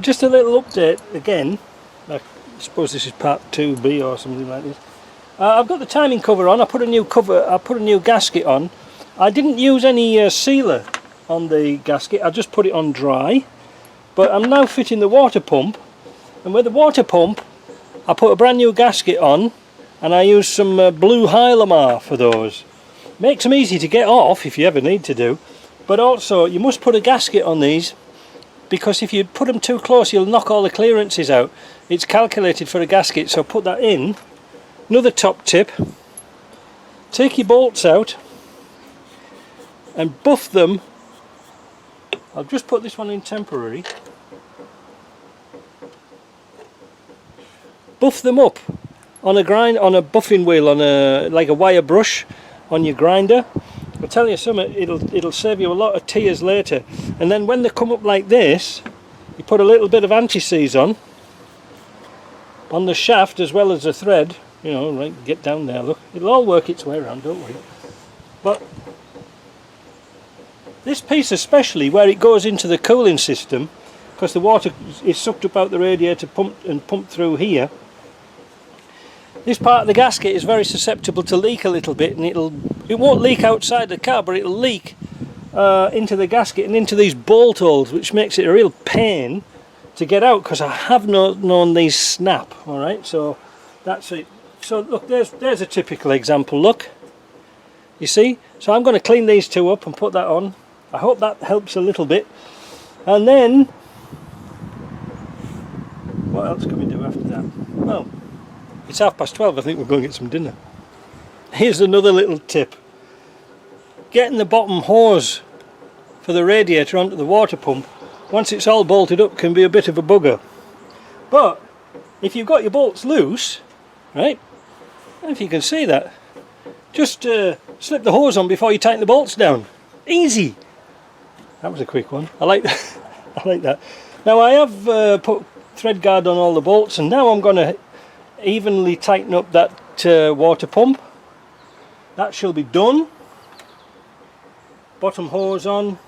Just a little update again. I suppose this is part 2B or something like this. I've got the timing cover on. I put a new gasket on. I didn't use any sealer on the gasket. I just put it on dry. But I'm now fitting the water pump, and with the water pump I put a brand new gasket on, and I use some blue Hylamar for those. Makes them easy to get off if you ever need to do, but also you must put a gasket on these, because if you put them too close you'll knock all the clearances out. It's calculated for a gasket, so put that in. Another top tip: take your bolts out and buff them. I'll just put this one in temporary. Buff them up on a buffing wheel, on like a wire brush on your grinder. I'll tell you something, it'll save you a lot of tears later. And then when they come up like this, you put a little bit of anti-seize on the shaft as well as the thread. You know, right, get down there, look. It'll all work its way around, don't worry. But this piece especially, where it goes into the cooling system, because the water is sucked up out the radiator pumped through here, this part of the gasket is very susceptible to leak a little bit, and it won't leak outside the car, but it'll leak into the gasket and into these bolt holes, which makes it a real pain to get out, because I have known these snap. Alright, so that's it. So look, there's a typical example, look. You see? So I'm going to clean these two up and put that on. I hope that helps a little bit. And then, what else can we do after that? Well, it's 12:30, I think we're going to get some dinner. Here's another little tip. Getting the bottom hose for the radiator onto the water pump, once it's all bolted up, can be a bit of a bugger. But if you've got your bolts loose, right, if you can see that, just slip the hose on before you tighten the bolts down. Easy. That was a quick one. I like that. I like that. Now I have put thread guard on all the bolts, and now I'm going to evenly tighten up that water pump. That shall be done. Bottom hose on.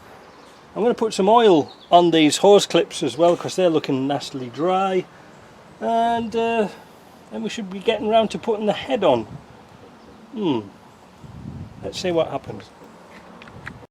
I'm going to put some oil on these hose clips as well, because they're looking nastily dry. And then we should be getting around to putting the head on. Let's see what happens.